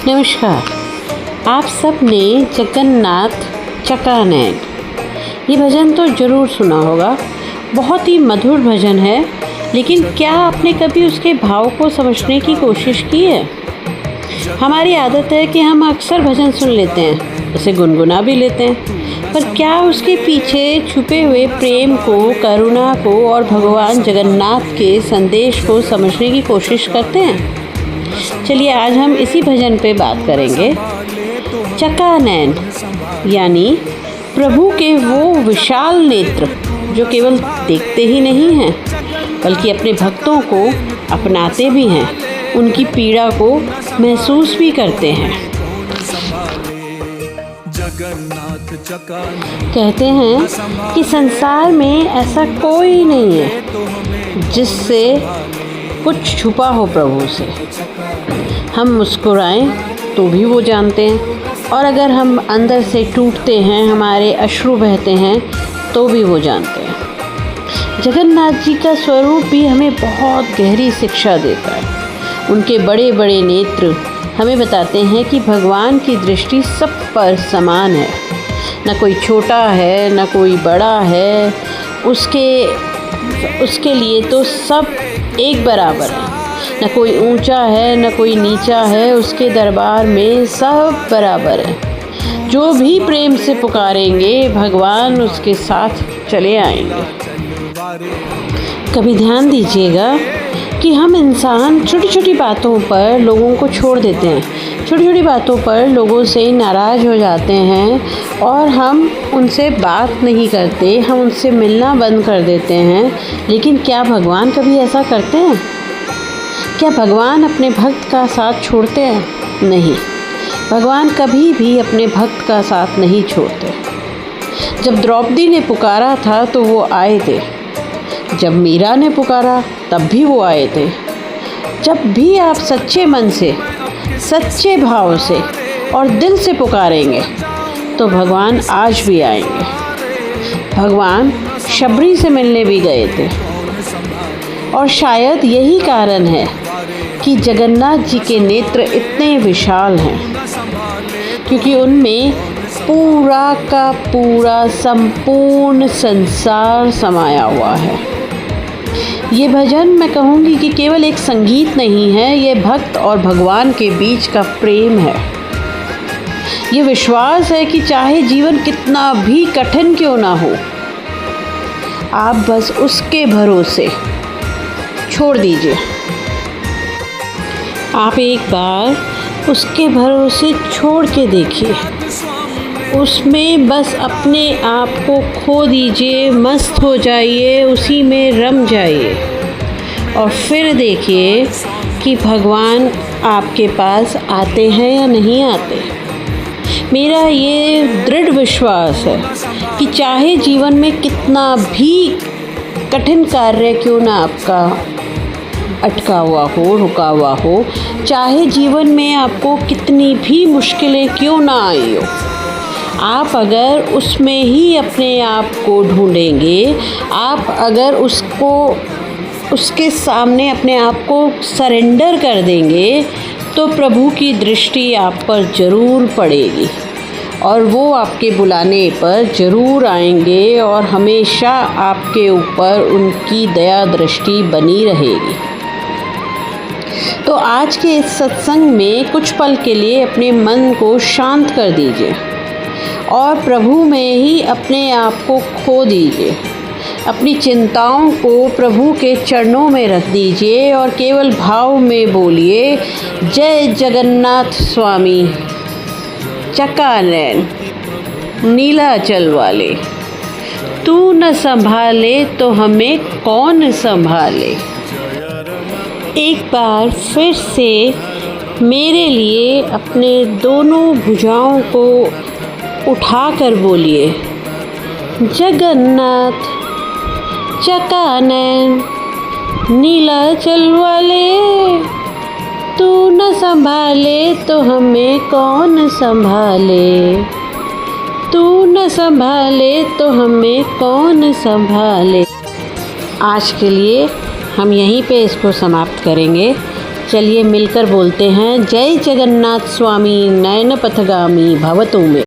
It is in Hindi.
नमस्कार। आप सब ने जगन्नाथ चकानैन ये भजन तो ज़रूर सुना होगा। बहुत ही मधुर भजन है, लेकिन क्या आपने कभी उसके भाव को समझने की कोशिश की है? हमारी आदत है कि हम अक्सर भजन सुन लेते हैं, उसे गुनगुना भी लेते हैं, पर क्या उसके पीछे छुपे हुए प्रेम को, करुणा को और भगवान जगन्नाथ के संदेश को समझने की कोशिश करते हैं? चलिए आज हम इसी भजन पे बात करेंगे। चकानैन यानी प्रभु के वो विशाल नेत्र जो केवल देखते ही नहीं हैं, बल्कि अपने भक्तों को अपनाते भी हैं, उनकी पीड़ा को महसूस भी करते हैं। कहते हैं कि संसार में ऐसा कोई नहीं है जिससे कुछ छुपा हो प्रभु से। हम मुस्कुराएं तो भी वो जानते हैं, और अगर हम अंदर से टूटते हैं, हमारे अश्रु बहते हैं, तो भी वो जानते हैं। जगन्नाथ जी का स्वरूप भी हमें बहुत गहरी शिक्षा देता है। उनके बड़े बड़े नेत्र हमें बताते हैं कि भगवान की दृष्टि सब पर समान है। न कोई छोटा है, न कोई बड़ा है, उसके लिए तो सब एक बराबर है। न कोई ऊंचा है, न कोई नीचा है, उसके दरबार में सब बराबर है। जो भी प्रेम से पुकारेंगे, भगवान उसके साथ चले आएंगे। कभी ध्यान दीजिएगा कि हम इंसान छोटी छोटी बातों पर लोगों को छोड़ देते हैं, छोटी छोटी बातों पर लोगों से नाराज़ हो जाते हैं और हम उनसे बात नहीं करते, हम उनसे मिलना बंद कर देते हैं। लेकिन क्या भगवान कभी ऐसा करते हैं? क्या भगवान अपने भक्त का साथ छोड़ते हैं? नहीं, भगवान कभी भी अपने भक्त का साथ नहीं छोड़ते। जब द्रौपदी ने पुकारा था तो वो आए थे, जब मीरा ने पुकारा तब भी वो आए थे। जब भी आप सच्चे मन से, सच्चे भाव से और दिल से पुकारेंगे तो भगवान आज भी आएंगे। भगवान शबरी से मिलने भी गए थे, और शायद यही कारण है कि जगन्नाथ जी के नेत्र इतने विशाल हैं, क्योंकि उनमें पूरा का पूरा संपूर्ण संसार समाया हुआ है। ये भजन मैं कहूँगी कि केवल एक संगीत नहीं है, ये भक्त और भगवान के बीच का प्रेम है। ये विश्वास है कि चाहे जीवन कितना भी कठिन क्यों ना हो, आप बस उसके भरोसे छोड़ दीजिए। आप एक बार उसके भरोसे छोड़ के देखिए, उसमें बस अपने आप को खो दीजिए, मस्त हो जाइए, उसी में रम जाइए, और फिर देखिए कि भगवान आपके पास आते हैं या नहीं आते। मेरा ये दृढ़ विश्वास है कि चाहे जीवन में कितना भी कठिन कार्य क्यों ना आपका अटका हुआ हो, रुका हुआ हो, चाहे जीवन में आपको कितनी भी मुश्किलें क्यों ना आई हो, आप अगर उसमें ही अपने आप को ढूंढेंगे, आप अगर उसके सामने अपने आप को सरेंडर कर देंगे, तो प्रभु की दृष्टि आप पर ज़रूर पड़ेगी और वो आपके बुलाने पर ज़रूर आएंगे, और हमेशा आपके ऊपर उनकी दया दृष्टि बनी रहेगी। तो आज के इस सत्संग में कुछ पल के लिए अपने मन को शांत कर दीजिए और प्रभु में ही अपने आप को खो दीजिए। अपनी चिंताओं को प्रभु के चरणों में रख दीजिए और केवल भाव में बोलिए, जय जगन्नाथ स्वामी चकानैन नीलाचल वाले, तू न संभाले तो हमें कौन संभाले। एक बार फिर से मेरे लिए अपने दोनों भुजाओं को उठाकर बोलिए, जगन्नाथ चकानैन नीलाचल वाले, तू न संभाले तो हमें कौन संभाले, तू न संभाले तो हमें कौन संभाले। आज के लिए हम यहीं पे इसको समाप्त करेंगे। चलिए मिलकर बोलते हैं, जय जगन्नाथ स्वामी नयन पथगामी भवतु में।